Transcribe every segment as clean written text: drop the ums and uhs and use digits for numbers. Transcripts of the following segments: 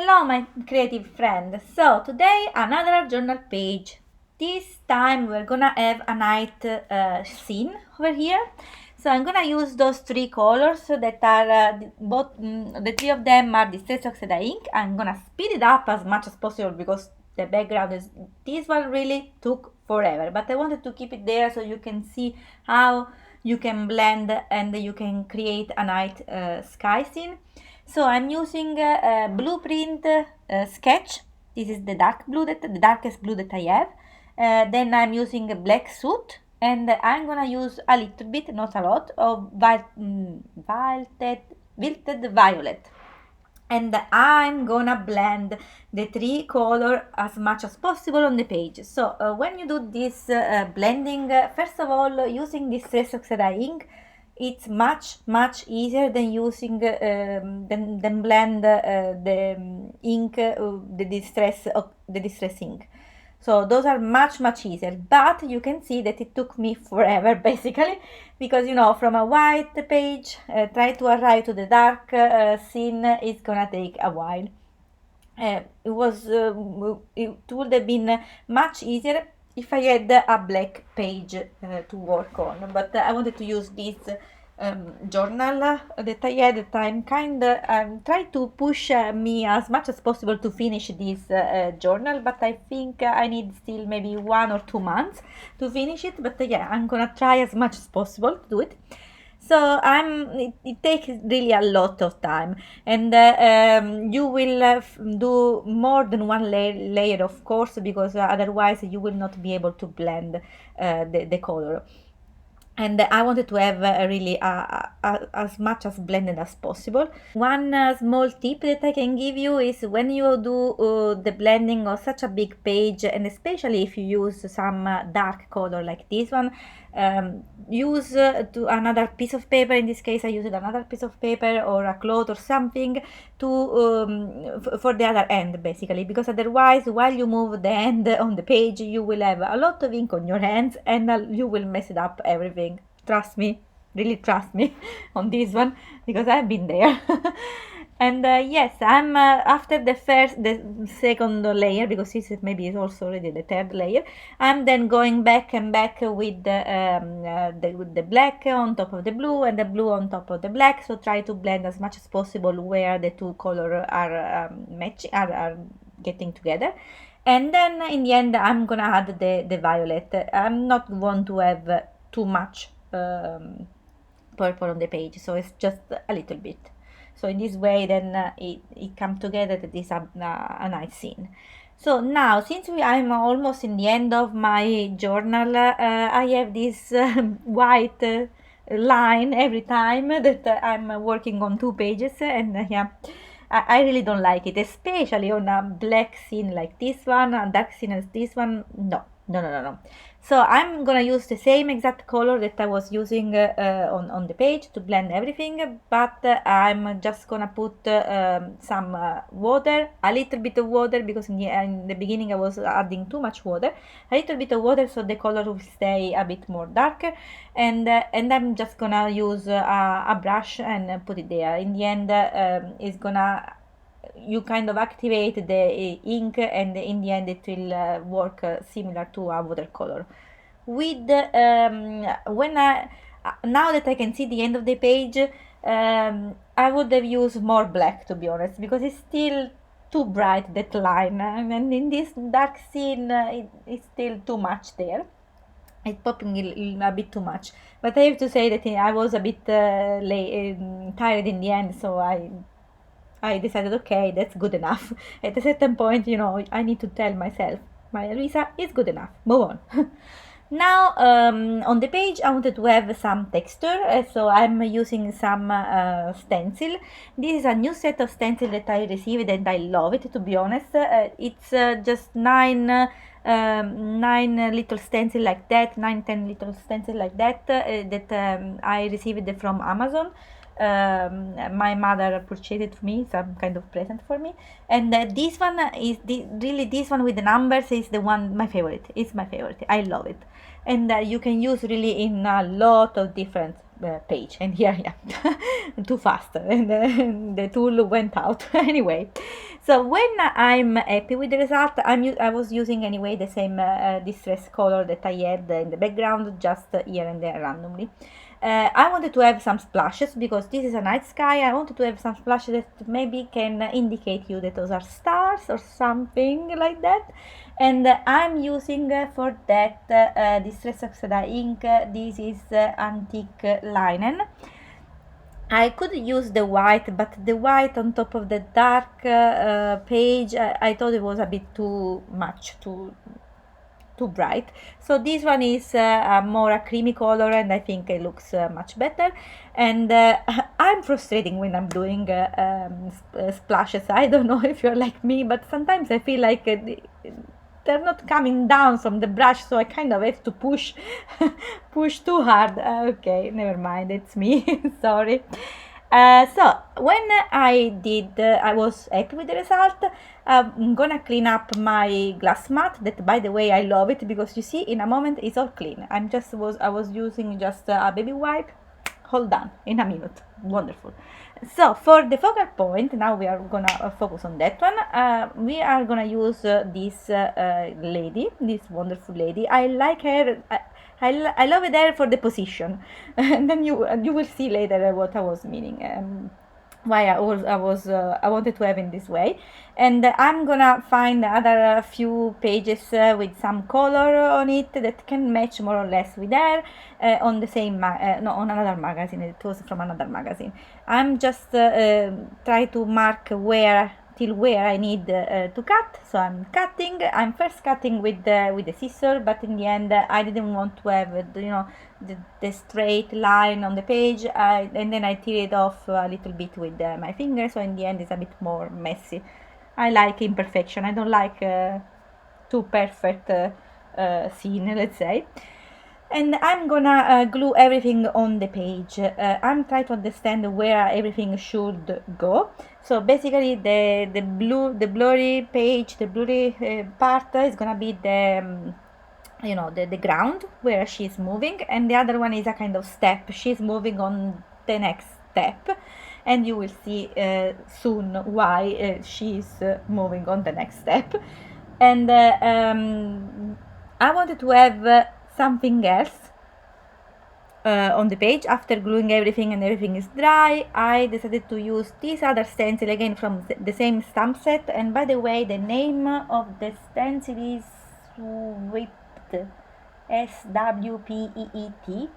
Hello, my creative friend. So, today another journal page. This time we're gonna have a night scene over here. So, I'm gonna use those three colors that are the three of them are Distress Oxide ink. I'm gonna speed it up as much as possible because the background is this one really took forever. But I wanted to keep it there so you can see how you can blend and you can create a night sky scene. So I'm using a blueprint sketch. This is the the darkest blue that I have. Then I'm using a black suit, and I'm gonna use a little bit, not a lot, of wilted violet. And I'm gonna blend the three color as much as possible on the page. So when you do this blending, first of all, using this Distress Oxide ink, it's much easier than using than blend the ink the distress ink. So those are much easier, but you can see that it took me forever basically, because from a white page try to arrive to the dark scene is gonna take a while. It would have been much easier if I had a black page to work on, but I wanted to use this journal that I had at the time, try to push me as much as possible to finish this journal, but I think I need still maybe 1 or 2 months to finish it, but yeah, I'm gonna try as much as possible to do it. So it takes really a lot of time, and you will do more than one layer, of course, because otherwise you will not be able to blend the color. And I wanted to have really as much as blended as possible. One small tip that I can give you is when you do the blending of such a big page, and especially if you use some dark color like this one, use to another piece of paper. In this case I used another piece of paper or a cloth or something to for the other end, basically, because otherwise while you move the end on the page you will have a lot of ink on your hands and you will mess it up everything. Trust me, really trust me on this one, because I've been there. And yes, I'm after the second layer, because this is maybe is also already the third layer. I'm then going back and back with the black on top of the blue and the blue on top of the black. So try to blend as much as possible where the two colors are matching, are getting together. And then in the end, I'm gonna add the violet. I'm not want to have too much purple on the page, so it's just a little bit. So in this way then it comes together that is a nice scene. So now, since I'm almost in the end of my journal, I have this white line every time that I'm working on 2 pages, and yeah, I really don't like it, especially on a black scene like this one, a dark scene as this one. No. So I'm gonna use the same exact color that I was using on the page to blend everything, but I'm just gonna put some water, a little bit of water, because in the beginning I was adding too much water, a little bit of water so the color will stay a bit more darker, and I'm just gonna use a brush and put it there. In the end, it's gonna you kind of activate the ink, and in the end it will work similar to a watercolor. With when I now that I can see the end of the page, I would have used more black, to be honest, because it's still too bright, that line, and in this dark scene it's still too much there. It's popping a bit too much, but I have to say that I was a bit tired in the end, so I decided, okay, that's good enough. At a certain point, I need to tell myself, Maria Luisa, it's good enough. Move on. Now, on the page, I wanted to have some texture, so I'm using some stencil. This is a new set of stencil that I received, and I love it, to be honest. It's just nine little stencil like that, 9-10 little stencil like that, that I received from Amazon. My mother purchased it for me, some kind of present for me, and this one is really, this one with the numbers is the one, my favorite. It's my favorite. I love it, and you can use really in a lot of different page, and here I am too fast, and the tool went out. Anyway, so when I'm happy with the result, I was using anyway the same distress color that I had in the background, just here and there randomly. I wanted to have some splashes because this is a night sky. I wanted to have some splashes that maybe can indicate you that those are stars or something like that. And I'm using for that Distress Oxide ink. This is Antique Linen. I could use the white, but the white on top of the dark page, I thought it was a bit too much, too bright. So this one is more a creamy color, and I think it looks much better. And I'm frustrating when I'm doing splashes. I don't know if you're like me, but sometimes I feel like they're not coming down from the brush, so I kind of have to push push too hard. Okay, never mind, it's me. Sorry. So when I was happy with the result. I'm gonna clean up my glass mat. That, by the way, I love it because you see, in a moment it's all clean. I was using just a baby wipe. All done in a minute. Wonderful. So for the focal point, now we are gonna focus on that one. We are gonna use this lady, this wonderful lady. I like her. I love it there for the position, and then you will see later what I was meaning. Why I wanted to have in this way. And I'm gonna find other few pages with some color on it that can match more or less with her on the same no, on another magazine. It was from another magazine. I'm just try to mark till where I need to cut. So I'm first cutting with the scissor, but in the end I didn't want to have the straight line on the page, and then I tear it off a little bit with my finger, so in the end it's a bit more messy. I like imperfection. I don't like too perfect scene, let's say. And I'm gonna glue everything on the page. I'm trying to understand where everything should go. So basically the blurry page, the blurry part is gonna be the ground where she's moving, and the other one is a kind of step. She's moving on the next step, and you will see soon why she's moving on the next step. And I wanted to have something else on the page. After gluing everything and everything is dry, I decided to use this other stencil again from the same stamp set. And by the way, the name of the stencil is Swept, SWPEET.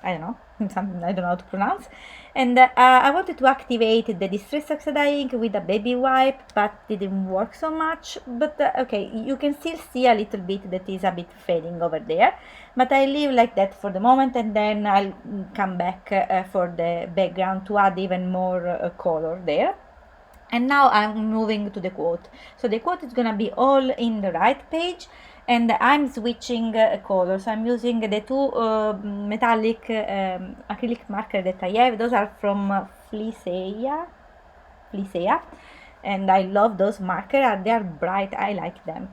I don't know, something I don't know how to pronounce. And I wanted to activate the Distress Oxide ink with a baby wipe, but didn't work so much. But okay, you can still see a little bit that is a bit fading over there. But I leave like that for the moment, and then I'll come back for the background to add even more color there. And now I'm moving to the quote. So the quote is gonna be all in the right page, and I'm switching colors. I'm using the two metallic acrylic marker that I have. Those are from Flisea, and I love those markers. They are bright. I like them.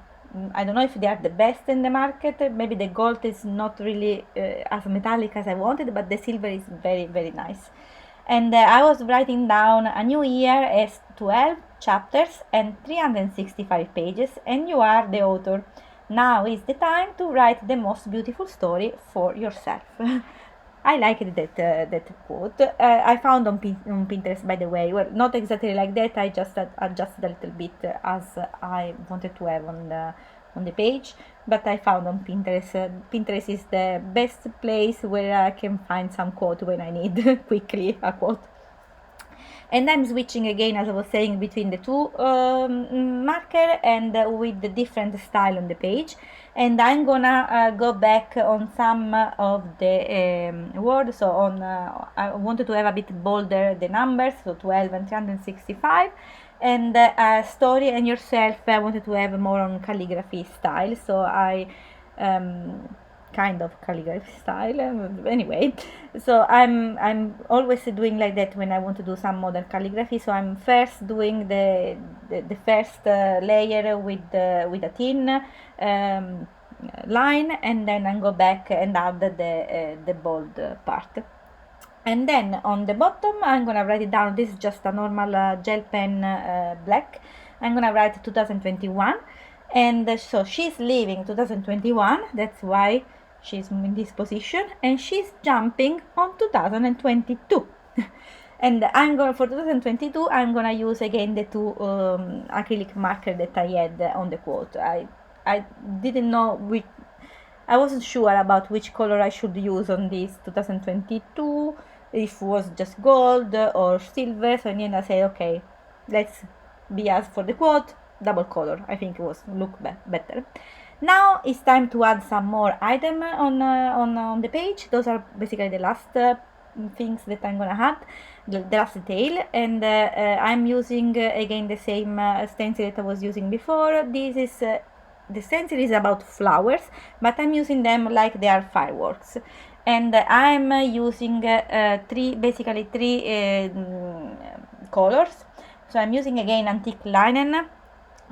I don't know if they are the best in the market. Maybe the gold is not really as metallic as I wanted, but the silver is very, very nice. And I was writing down a new year as 12 chapters and 365 pages, and you are the author. Now is the time to write the most beautiful story for yourself. I liked that quote. I found on Pinterest, by the way. Well, not exactly like that. I just adjusted a little bit as I wanted to have on the page. But I found on Pinterest. Pinterest is the best place where I can find some quote when I need quickly a quote. And I'm switching again, as I was saying, between the two marker and with the different style on the page. And I'm gonna go back on some of the words. So I wanted to have a bit bolder the numbers, so 12 and 365. And story and yourself, I wanted to have more on calligraphy style. So I kind of calligraphy style anyway, so I'm always doing like that when I want to do some modern calligraphy. So I'm first doing the first layer with a thin line, and then I go back and add the bold part. And then on the bottom I'm gonna write it down. This is just a normal gel pen black. I'm gonna write 2021, and so she's leaving 2021, that's why she's in this position, and she's jumping on 2022. And I'm gonna, for 2022, I'm gonna use again the two acrylic marker that I had on the quote. I didn't know which, I wasn't sure about which color I should use on this 2022, if it was just gold or silver. So in the end I say, okay, let's be as for the quote, double color. I think it was look better. Now it's time to add some more item on the page. Those are basically the last things that I'm gonna add, the last detail, and I'm using again the same stencil that I was using before. This is the stencil is about flowers, but I'm using them like they are fireworks, and I'm using basically three colors. So I'm using again antique linen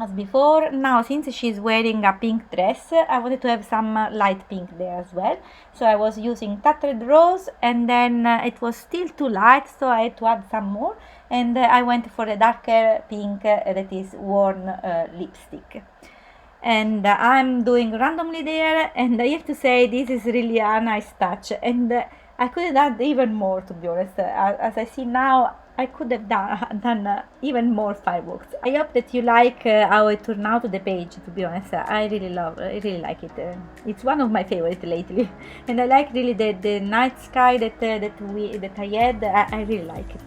as before. Now, since she's wearing a pink dress, I wanted to have some light pink there as well, so I was using tattered rose, and then it was still too light, so I had to add some more, and I went for a darker pink that is worn lipstick. And I'm doing randomly there, and I have to say this is really a nice touch, and I could have done even more, to be honest. As I see now, I could have done even more fireworks. I hope that you like how it turned out the page, to be honest. I really like it. It's one of my favorites lately, and I like really the night sky that I had. I really like it.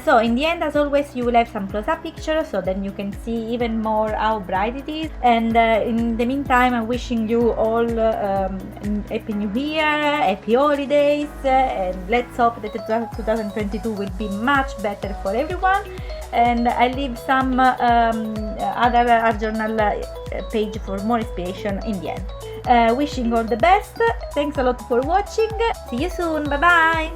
So in the end, as always, you will have some close-up pictures, so then you can see even more how bright it is. And in the meantime, I'm wishing you all Happy New Year, Happy Holidays, and let's hope that 2022 will be much better for everyone. And I leave some other art journal page for more inspiration in the end. Wishing all the best. Thanks a lot for watching. See you soon. Bye bye.